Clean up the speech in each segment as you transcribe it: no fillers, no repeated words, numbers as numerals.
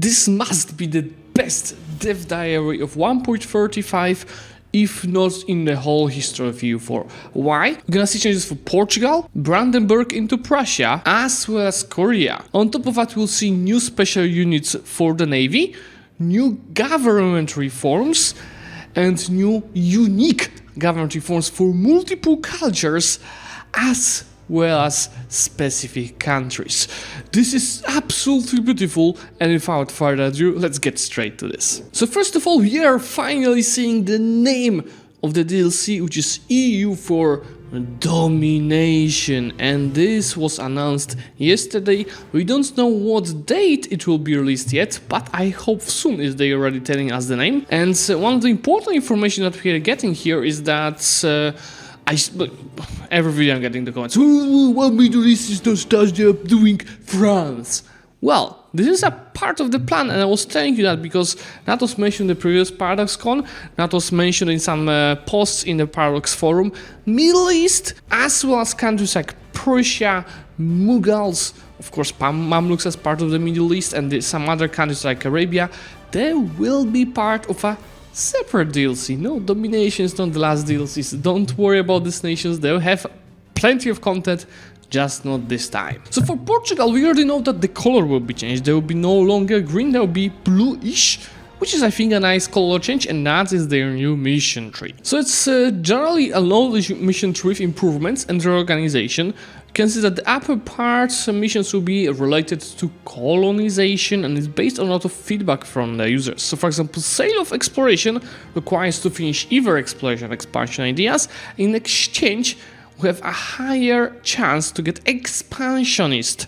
This must be the best dev diary of 1.35, if not in the whole history of EU4. Why? We're gonna see changes for Portugal, Brandenburg into Prussia, as well as Korea. On top of that, we'll see new special units for the Navy, new government reforms, and new unique government reforms for multiple cultures, as well as specific countries. This is absolutely beautiful, and without further ado, let's get straight to this. So first of all, we are finally seeing the name of the DLC, which is EU4 Domination, and this was announced yesterday. We don't know what date it will be released yet, but I hope soon, as they are already telling us the name. And one of the important information that we are getting here is that every video I'm getting the comments, "What we do this is the stuff they're doing France." Well, this is a part of the plan, and I was telling you that because that was mentioned in the previous ParadoxCon, that was mentioned in some posts in the Paradox forum. Middle East, as well as countries like Prussia, Mughals, of course Mamluks as part of the Middle East, and some other countries like Arabia, they will be part of a separate DLC. No, Domination is not the last DLCs. Don't worry about these nations, they'll have plenty of content, just not this time. So for Portugal, we already know that the color will be changed. There will be no longer green, there will be bluish, which is, I think, a nice color change, and that is their new mission tree. So it's generally a low mission tree with improvements and reorganization. You can see that the upper parts missions will be related to colonization, and it's based on a lot of feedback from the users. So for example, Sale of Exploration requires to finish either exploration and expansion ideas. In exchange, we have a higher chance to get expansionist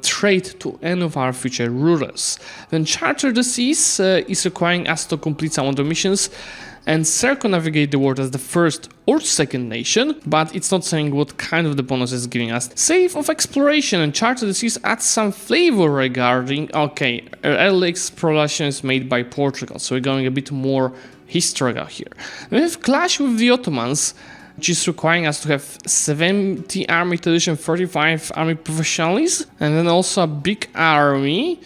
trade to any of our future rulers. Then Charter the Seas is requiring us to complete some of the missions and circumnavigate the world as the first or second nation, but it's not saying what kind of the bonus is giving us. Save of Exploration and Charter the Seas adds some flavor regarding, early exploration is made by Portugal, so we're going a bit more historical here. We have Clash with the Ottomans, which is requiring us to have 70 army tradition, 35 army professionalism, and then also a big army.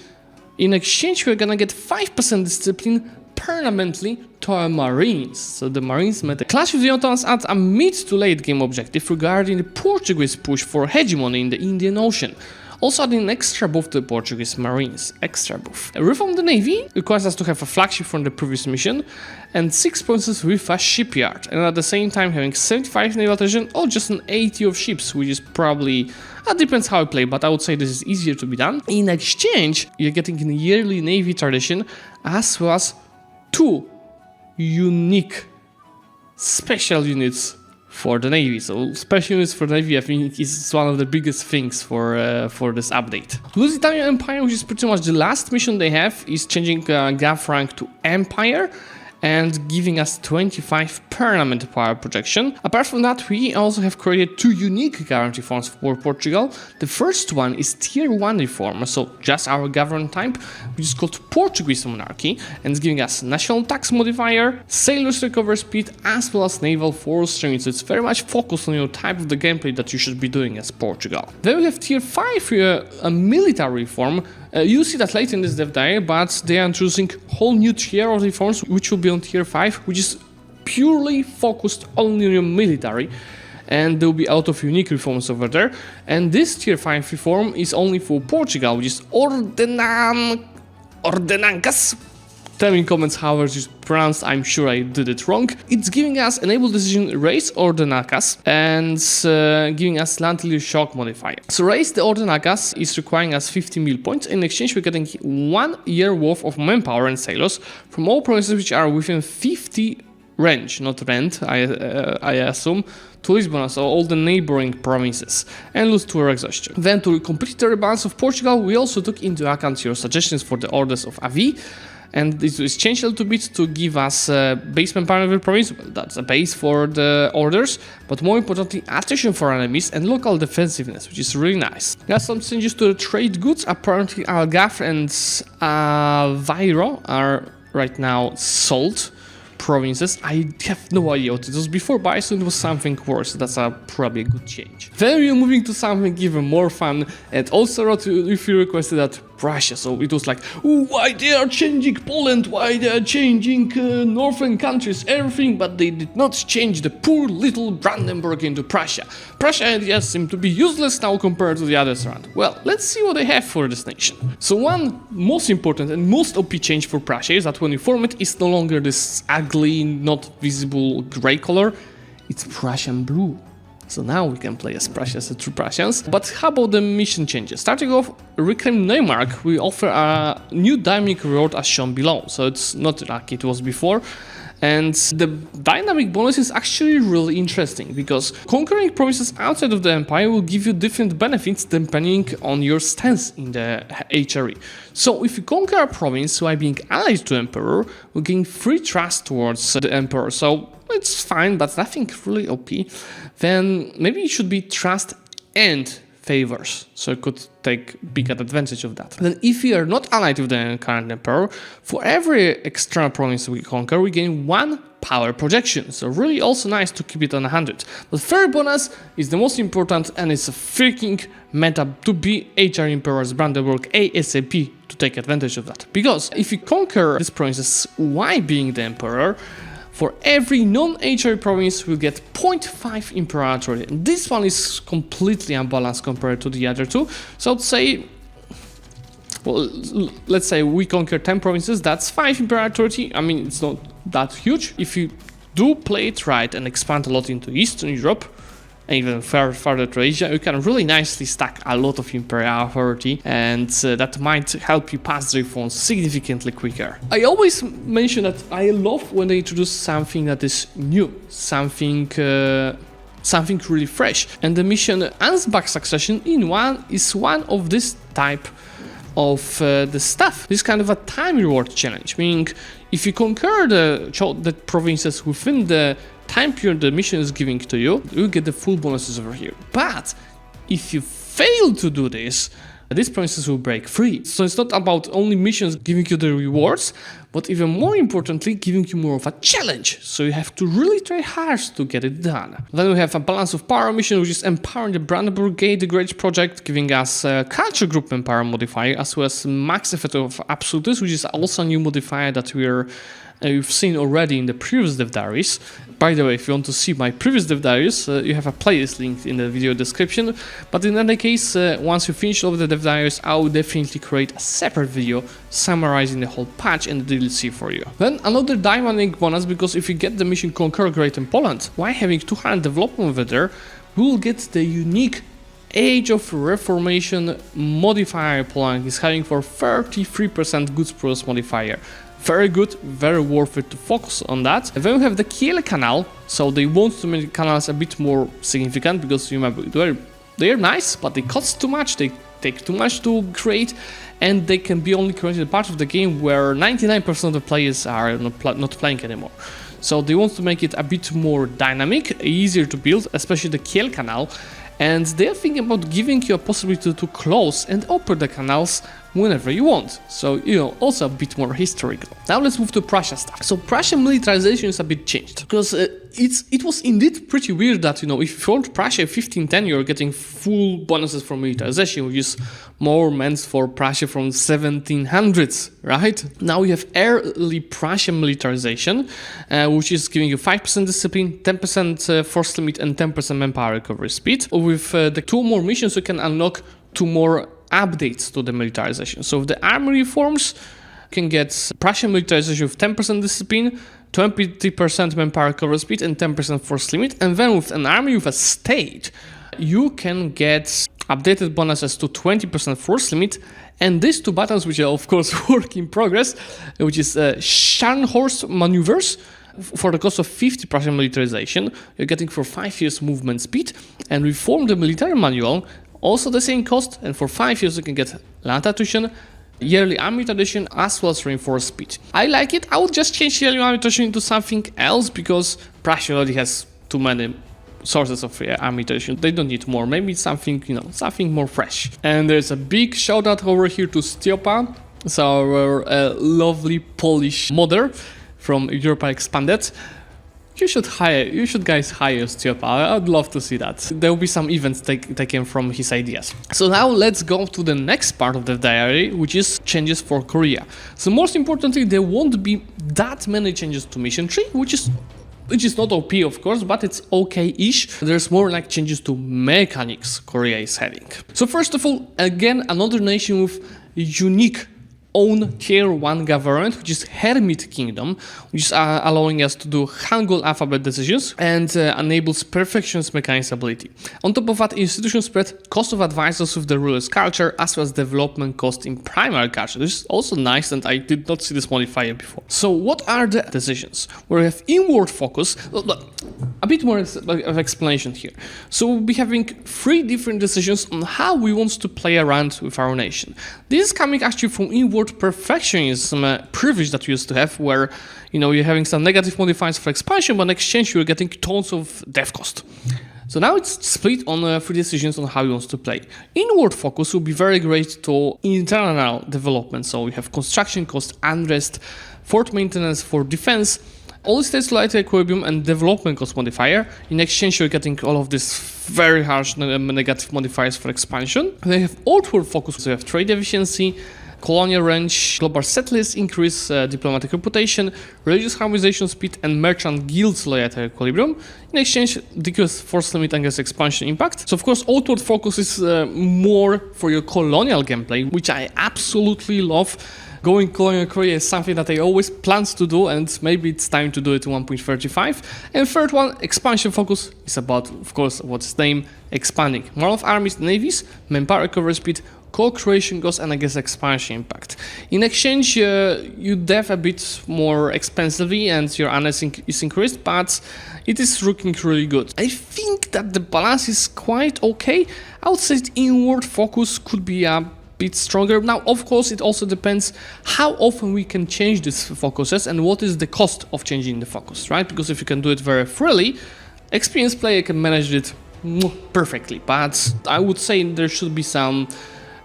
In exchange, we're gonna get 5% discipline permanently to our Marines. So the Marines meta. Clash with the Ottomans adds a mid to late game objective regarding the Portuguese push for hegemony in the Indian Ocean. Also adding an extra buff to the Portuguese Marines. Extra buff. A reform the Navy requires us to have a flagship from the previous mission and 6 points with a shipyard, and at the same time having 75 naval attrition or just an 80 of ships, which is probably, that depends how I play, but I would say this is easier to be done. In exchange, you're getting a yearly Navy tradition as well as 2 unique special units for the Navy. So special units for the Navy, I think, is one of the biggest things for this update. Lusitania Empire, which is pretty much the last mission they have, is changing Gav rank to Empire and giving us 25 permanent power projection. Apart from that, we also have created 2 unique guarantee reforms for Portugal. The first one is Tier 1 reform, so just our government type, which is called Portuguese Monarchy, and it's giving us national tax modifier, sailors recover speed, as well as naval force training. So it's very much focused on your type of the gameplay that you should be doing as Portugal. Then we have Tier 5, a military reform. You'll see that later in this dev diary, but they are introducing whole new tier of reforms, which will be on Tier 5, which is purely focused only on your military, and there will be a lot of unique reforms over there. And this Tier 5 reform is only for Portugal, which is Ordenancas. Tell me in comments how it is pronounced, I'm sure I did it wrong. It's giving us enable decision raise Ordenancas and giving us land leader shock modifier. So raise the Ordenancas is requiring us 50 mil points. In exchange, we're getting 1 year worth of manpower and sailors from all provinces which are within 50 range, not rent, I assume, to Lisbon, so all the neighboring provinces, and lose 2 exhaustion. Then to complete the rebalance of Portugal, we also took into account your suggestions for the orders of AV, and this is changed a little bit to give us base manpower of the province. Well, that's a base for the orders, but more importantly, attrition for enemies and local defensiveness, which is really nice. There are some changes to the trade goods. Apparently, Algarve and Vairo are right now sold provinces. I have no idea what it was before, but I assume it was something worse. That's probably a good change. Then we're moving to something even more fun, and also if you requested that Prussia. So it was like, "Ooh, why they are changing Poland, why they are changing northern countries, everything, but they did not change the poor little Brandenburg into Prussia. Prussia ideas seem to be useless now compared to the others around." Well, let's see what they have for this nation. So one most important and most OP change for Prussia is that when you form it, it's no longer this ugly, not visible gray color, it's Prussian blue. So now we can play as Prussia, as true Prussians. But how about the mission changes? Starting off, Reclaim Neumark, we offer a new dynamic reward as shown below. So it's not like it was before. And the dynamic bonus is actually really interesting because conquering provinces outside of the empire will give you different benefits depending on your stance in the HRE. So if you conquer a province by being allied to the emperor, you gain free trust towards the emperor. So it's fine, but nothing really OP. Then maybe it should be trust and favors, so you could take bigger advantage of that. Then if we are not allied with the current emperor, for every external province we conquer, we gain 1 power projection. So really also nice to keep it on 100. The third bonus is the most important, and it's a freaking meta to be HR Emperor's Brandenburg ASAP to take advantage of that. Because if you conquer these provinces while being the emperor, for every non-HRE province, we'll get 0.5 imperial authority. And this one is completely unbalanced compared to the other two. So I'd say, well, let's say we conquer 10 provinces, that's 5 imperial authority. I mean, it's not that huge. If you do play it right and expand a lot into Eastern Europe, and even further to Asia, you can really nicely stack a lot of imperial authority, and that might help you pass the reforms significantly quicker. I always mention that I love when they introduce something that is new, something really fresh, and the mission Ansbach Succession is one of this type of the stuff. This is kind of a time reward challenge, meaning if you conquer the provinces within the time period the mission is giving to you, you get the full bonuses over here. But if you fail to do this, these provinces will break free. So it's not about only missions giving you the rewards, but even more importantly, giving you more of a challenge. So you have to really try hard to get it done. Then we have a balance of power mission, which is empowering the Brandenburg the Great project, giving us a culture group empower modifier, as well as max effect of absolutes, which is also a new modifier that we've seen already in the previous dev diaries. By the way, if you want to see my previous dev diaries, you have a playlist linked in the video description. But in any case, once you finish all the dev diaries, I will definitely create a separate video summarizing the whole patch and the DLC for you. Then another dynamic bonus, because if you get the mission Conquer Great in Poland, while having 200 development over there, we will get the unique Age of Reformation modifier Poland is having for 33% goods progress modifier. Very good, very worth it to focus on that. And then we have the Kiel canal, so they want to make the canals a bit more significant, because you remember they're nice, but they cost too much, they take too much to create, and they can be only created part of the game where 99% of the players are not playing anymore. So they want to make it a bit more dynamic, easier to build, especially the Kiel canal. And they're thinking about giving you a possibility to close and open the canals whenever you want. So, also a bit more historical. Now let's move to Prussia stuff. So Prussian militarization is a bit changed, because it was indeed pretty weird that, if you formed Prussia 1510, you're getting full bonuses for militarization, which is more meant for Prussia from 1700s, right? Now we have early Prussian militarization, which is giving you 5% discipline, 10% force limit, and 10% manpower recovery speed. With the 2 more missions, you can unlock 2 more updates to the militarization. So with the army reforms, you can get Prussian militarization with 10% discipline, 20% manpower recovery speed, and 10% force limit. And then with an army with a state, you can get updated bonuses to 20% force limit, and these 2 buttons, which are of course work in progress, which is Scharnhorst maneuvers, for the cost of 50 Prussian militarization, you're getting for 5 years movement speed, and reform the military manual, also the same cost, and for 5 years you can get land addition, yearly army tradition, as well as reinforced speed. I like it. I would just change yearly army tradition into something else, because Prussia already has too many sources of army tradition. They don't need more. Maybe it's something, something more fresh. And there's a big shout out over here to Stiopa, so our lovely Polish modder from Europa Expanded. You should guys hire Stiopa. I'd love to see that. There will be some events taken from his ideas. So now let's go to the next part of the diary, which is changes for Korea. So most importantly, there won't be that many changes to mission tree, which is not OP, of course, but it's okay-ish. There's more like changes to mechanics Korea is having. So first of all, again, another nation with unique own tier 1 government, which is Hermit Kingdom, which is allowing us to do Hangul alphabet decisions and enables perfectionist mechanism ability. On top of that, institution spread cost of advisors with the ruler's culture as well as development cost in primary culture. This is also nice, and I did not see this modifier before. So what are the decisions? We have inward focus. A bit more of explanation here. So we'll be having 3 different decisions on how we want to play around with our nation. This is coming actually from inward perfectionism privilege that we used to have, where you're having some negative modifiers for expansion, but in exchange you're getting tons of dev cost. So now it's split on 3 decisions on how you want to play. Inward focus will be very great to internal development. So we have construction cost, unrest, fort maintenance for defense, all states light equilibrium and development cost modifier. In exchange, you're getting all of these very harsh negative modifiers for expansion. They have outward focus, so you have trade efficiency, colonial range, global settlers increase diplomatic reputation, religious harmonization speed, and merchant guilds loyalty equilibrium. In exchange, decrease force limit against expansion impact. So of course, outward focus is more for your colonial gameplay, which I absolutely love. Going colonial Korea is something that I always planned to do, and maybe it's time to do it to 1.35. And third one, expansion focus, is about, of course, what's its name, expanding. More of armies, navies, manpower recovery speed, co-creation cost, and I guess expansion impact. In exchange, you dev a bit more expensively and your honest is increased, but it is looking really good. I think that the balance is quite okay. I would say inward focus could be a bit stronger. Now, of course, it also depends how often we can change these focuses and what is the cost of changing the focus, right? Because if you can do it very freely, experienced player can manage it perfectly. But I would say there should be some,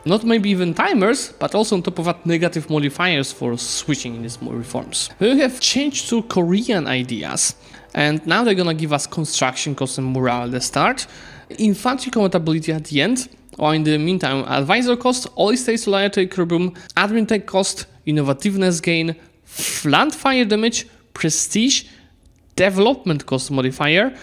not maybe even timers, but also on top of that, negative modifiers for switching in these reforms. We have changed to Korean ideas, and now they're gonna give us construction cost and morale at the start, infantry compatibility at the end, or in the meantime, advisor cost, all states loyalty equilibrium, admin tech cost, innovativeness gain, land fire damage, prestige, development cost modifier,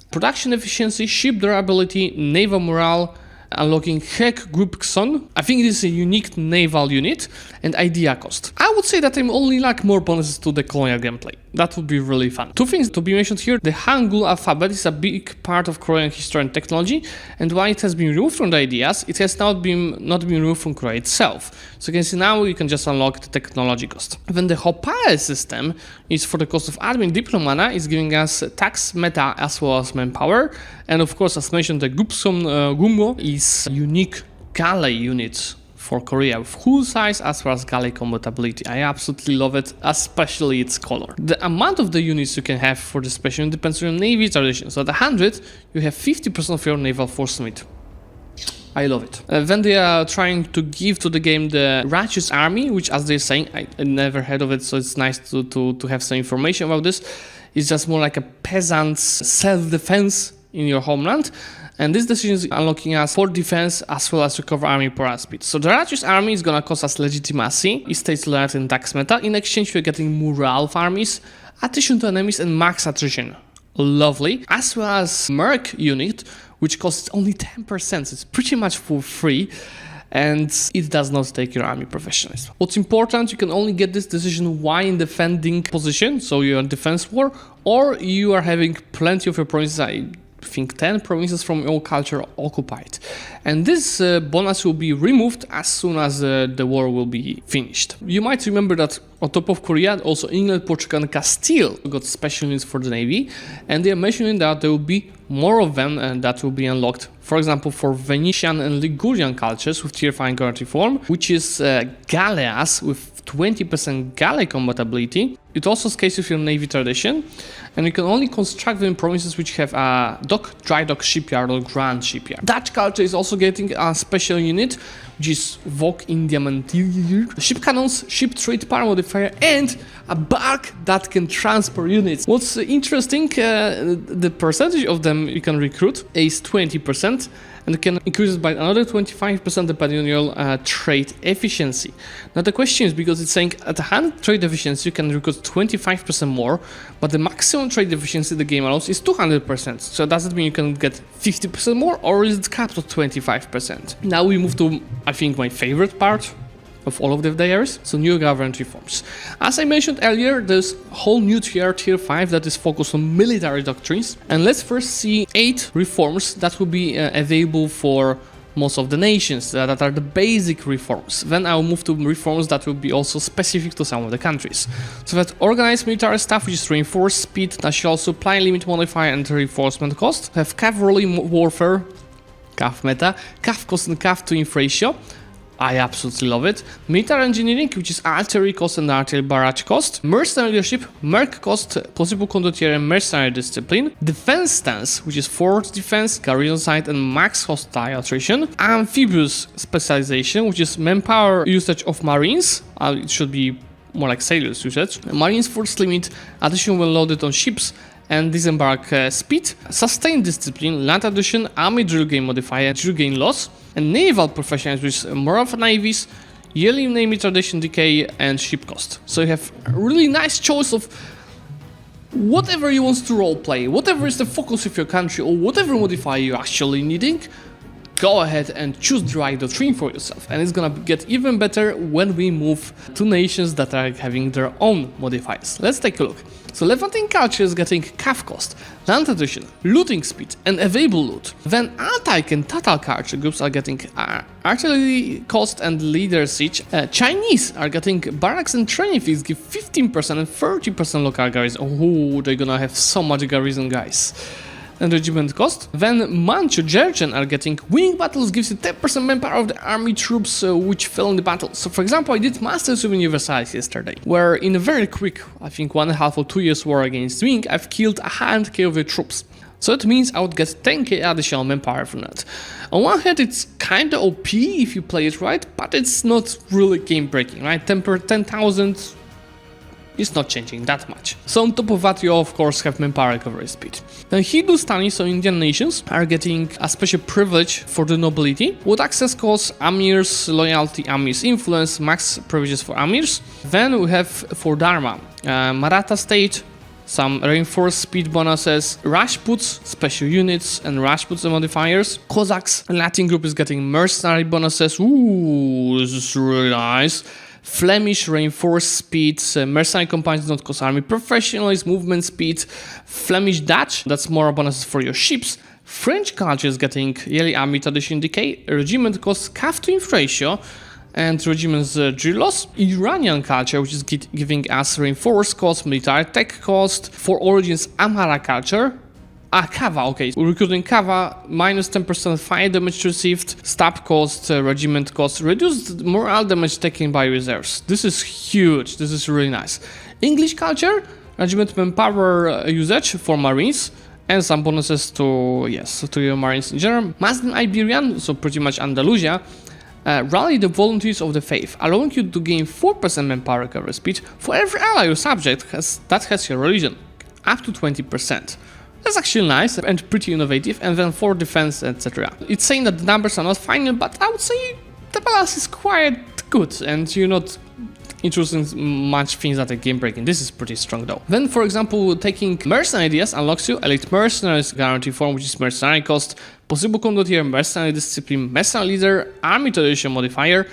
production efficiency, ship durability, naval morale, unlocking Hek Group Xon. I think this is a unique naval unit, and idea cost. I would say that I'm only like more bonuses to the colonial gameplay. That would be really fun. 2 things to be mentioned here. The Hangul alphabet is a big part of Korean history and technology, and while it has been removed from the ideas, it has not been removed from Korea itself. So you can see now you can just unlock the technology cost. Then the Hopare system is for the cost of admin diplomana, is giving us tax meta as well as manpower, and of course, as mentioned, the Gupson Gumbo is unique galley unit for Korea with hull size as well as galley compatibility. I absolutely love it, especially its color. The amount of the units you can have for the special unit depends on your navy tradition. So at 100, you have 50% of your naval force limit. I love it. Then they are trying to give to the game the Righteous Army, which, as they're saying, I never heard of it, so it's nice to have some information about this. It's just more like a peasant's self-defense in your homeland. And this decision is unlocking us for defense as well as recover army per speed. So the Righteous Army is gonna cost us legitimacy, it stays loyalty and tax meta. In exchange, we're getting morale of armies, attrition to enemies, and max attrition. Lovely. As well as Merc unit, which costs only 10%. It's pretty much for free, and it does not take your army professionalism. What's important, you can only get this decision while in defending position, so you're in defense war, or you are having plenty of your provinces. I think 10 provinces from your culture occupied. And this bonus will be removed as soon as the war will be finished. You might remember that on top of Korea, also England, Portugal, and Castile got special units for the navy, and they are mentioning that there will be more of them and that will be unlocked. For example, for Venetian and Ligurian cultures with tier 5 guarantee form, which is galleas with 20% galley compatibility. It also scales with your navy tradition, and you can only construct them in provinces which have a dock, dry dock shipyard, or grand shipyard. Dutch culture is also getting a special unit, which is Zlewikk in Diamantir, ship cannons, ship trade power modifier, and a bark that can transport units. What's interesting, the percentage of them you can recruit is 20%, and you can increase it by another 25% depending on your trade efficiency. Now the question is, because it's saying at 100 trade efficiency you can recruit 25% more, but the maximum trade efficiency the game allows is 200%. So does it mean you can get 50% more, or is it capped at 25%? Now we move to, I think, my favorite part of all of the diaries, so new government reforms. As I mentioned earlier, there's a whole new tier 5 that is focused on military doctrines, and let's first see 8 reforms that will be available for most of the nations, that are the basic reforms. Then I'll move to reforms that will be also specific to some of the countries. So that organized military staff, which is reinforced speed, national supply limit modifier and reinforcement cost. We have cavalry warfare, CAF meta, CAF cost and CAF to inf ratio. I absolutely love it. Military engineering, which is artillery cost and artillery barrage cost. Mercenary leadership, merc cost, possible condottiere and mercenary discipline. Defense stance, which is force defense, garrison site and max hostile attrition. Amphibious specialization, which is manpower usage of marines. It should be more like sailors usage. Marines force limit, addition when loaded on ships, and disembark speed. Sustained discipline, land addition, army drill gain modifier, drill gain loss. And naval professionals, which is more of navies, yearly navy tradition decay, and ship cost. So you have a really nice choice of whatever you want to roleplay, whatever is the focus of your country, or whatever modifier you're actually needing. Go ahead and choose the right doctrine for yourself, and it's gonna get even better when we move to nations that are having their own modifiers. Let's take a look. So Levantine culture is getting CAF cost, land addition, looting speed, and available loot. Then Altai and Tatar culture groups are getting artillery cost and leader siege. Chinese are getting barracks and training fees, give 15% and 30% local garrison. Oh, they're gonna have so much garrison, guys. And regiment cost. Then Manchu Georgian are getting winning battles, gives you 10% manpower of the army troops which fell in the battle. So for example, I did Masters of Universalis yesterday, where in a very quick, I think 1.5 or 2 years war against Zlewikk, I've killed 100k of the troops. So it means I would get 10k additional manpower from that. On one hand, it's kinda OP if you play it right, but it's not really game breaking, right? 10,000 is not changing that much. So on top of that, you of course have manpower recovery speed. Then Hindustani, so Indian nations, are getting a special privilege for the nobility, with access costs, amirs, loyalty, amirs influence, max privileges for amirs. Then we have for Dharma, Maratha state, some reinforced speed bonuses, Rajputs, special units, and Rajputs modifiers. Cossacks, Latin group is getting mercenary bonuses. Ooh, this is really nice. Flemish reinforced speed, mercenary companies do not cost army professionals, movement speed. Flemish Dutch, that's more bonuses for your ships. French culture is getting yearly army tradition decay, regiment costs CAF to inf ratio, and regiment's drill loss. Iranian culture, which is giving us reinforced cost, military tech cost. For origins, Amhara culture. Kava, okay. We're recruiting Kava, minus 10% fire damage received, stab cost, regiment cost, reduced morale damage taken by reserves. This is huge, this is really nice. English culture, regiment manpower usage for marines, and some bonuses to, yes, to your marines in general. Muslim Iberian, so pretty much Andalusia, rally the volunteers of the faith, allowing you to gain 4% manpower recovery speed for every ally or subject that has your religion, up to 20%. That's actually nice and pretty innovative. And then for defense, etc. It's saying that the numbers are not final, but I would say the balance is quite good, and you're not introducing much things that are game breaking. This is pretty strong though. Then for example, taking mercenary ideas unlocks you elite mercenaries guarantee form, which is mercenary cost, possible condottiere, mercenary discipline, mercenary leader, army tradition modifier,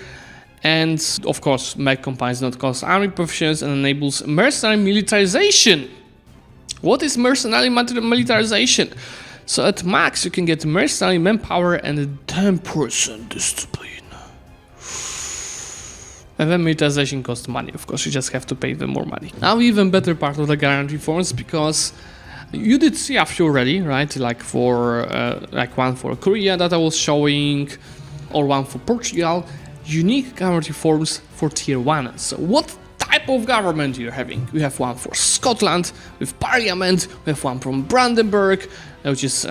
and of course mech companies do not cost army proficiency and enables mercenary militarization. What is mercenary militarization? So at max you can get mercenary manpower and 10% discipline. And then militarization costs money, of course, you just have to pay them more money. Now even better part of the guarantee forms, because you did see a few already, right? Like for like one for Korea that I was showing, or one for Portugal. Unique guarantee forms for tier 1. So what type of government you're having? We have one for Scotland with Parliament, we have one from Brandenburg, which is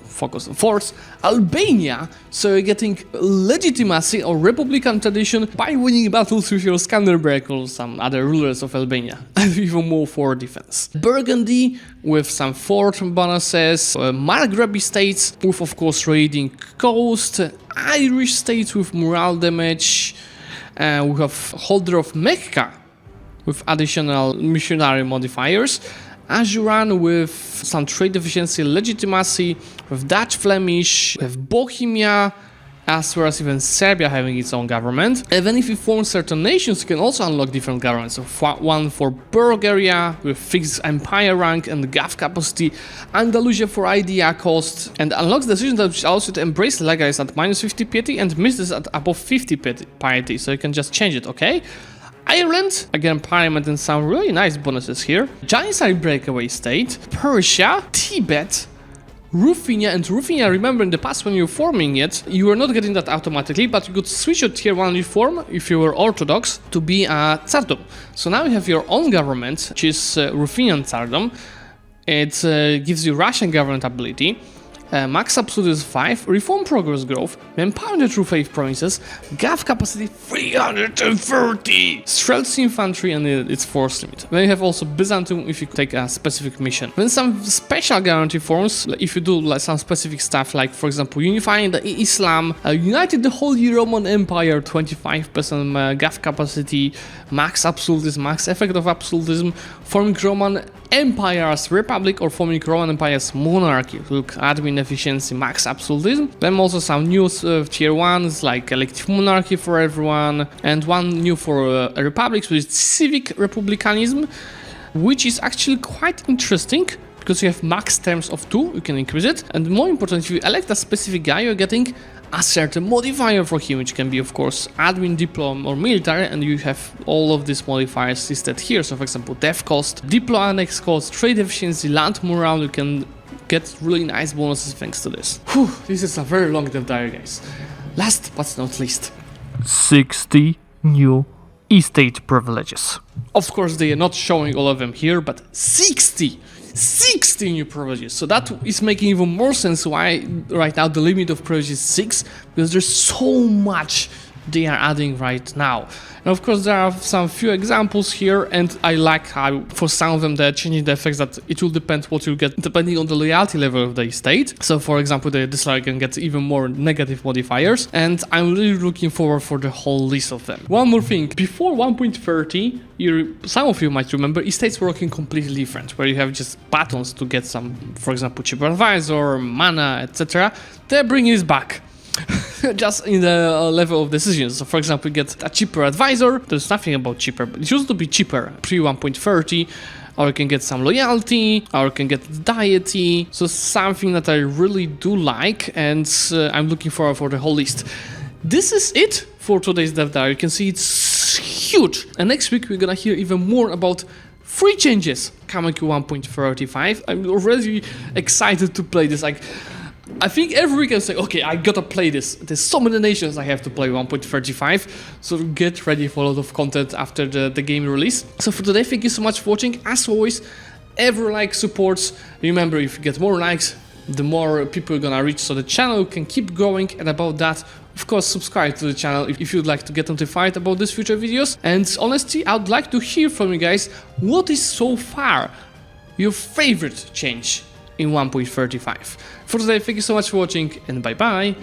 focus on fourth. Albania, so you're getting legitimacy or republican tradition by winning battles with your Skanderbeg or some other rulers of Albania, and even more for defense. Burgundy with some fort bonuses, Margrabi states with of course raiding coast, Irish states with morale damage, we have holder of Mecca with additional missionary modifiers, Ajuran with some trade efficiency legitimacy, with Dutch Flemish, with Bohemia, as well as even Serbia having its own government. And then if you form certain nations, you can also unlock different governments. So one for Bulgaria with fixed empire rank and gov capacity, Andalusia for idea cost, and unlocks decisions that allows you to embrace legalize at minus 50 piety and miss this at above 50 piety, so you can just change it, okay? Ireland, again Parliament and some really nice bonuses here. Janissary breakaway state, Prussia, Tibet, Ruthenia, and Ruthenia, remember in the past when you were forming it, you were not getting that automatically, but you could switch your tier 1 reform, if you were Orthodox, to be a Tsardom. So now you have your own government, which is Ruthenian Tsardom. It gives you Russian government ability. Max absolute is 5, reform progress growth, empowered through 5 provinces, gov capacity 330, strelts infantry and its force limit. Then you have also Byzantium if you take a specific mission. Then some special guarantee forms, if you do like some specific stuff like for example unifying the Islam, united the Holy Roman Empire, 25% gov capacity, max absolutism, max effect of absolutism, forming Roman Empire as Republic or forming Roman Empire as Monarchy. Look, admin efficiency, max absolutism. Then also some new tier 1s like elective monarchy for everyone, and one new for republics with civic republicanism, which is actually quite interesting because you have max terms of 2, you can increase it, and more important, if you elect a specific guy, you're getting a certain modifier for him, which can be of course admin, diplom or military, and you have all of these modifiers listed here. So for example, dev cost, diplo annex cost, trade efficiency, land morale, you can get really nice bonuses thanks to this. Whew, this is a very long dev diary, guys. Last but not least, 60 new estate privileges. Of course, they are not showing all of them here, but 60 new privileges. So that is making even more sense why right now the limit of privileges is 6, because there's so much they are adding right now. And of course there are some few examples here, and I like how for some of them they're changing the effects that it will depend what you get depending on the loyalty level of the state. So for example the dislike can get even more negative modifiers, and I'm really looking forward for the whole list of them. One more thing, before 1.30 some of you might remember estates were working completely different, where you have just buttons to get some, for example, cheaper advisor, mana, etc. They're bringing this back. Just in the level of decisions. So for example, you get a cheaper advisor. There's nothing about cheaper, but it used to be cheaper pre 1.30, or you can get some loyalty, or you can get deity. So something that I really do like, and I'm looking forward for the whole list. This is it for today's dev diary. You can see it's huge, and next week we're gonna hear even more about 3 changes coming to 1.35. I'm already excited to play this. Like, I think every week I say, okay, I gotta play this. There's so many nations I have to play 1.35, so get ready for a lot of content after the game release. So for today, thank you so much for watching. As always, every like supports. Remember, if you get more likes, the more people are gonna reach, so the channel can keep growing. And about that, of course, subscribe to the channel if you'd like to get notified about these future videos. And honestly, I'd like to hear from you guys, what is so far your favorite change in 1.35. For today, thank you so much for watching, and bye bye!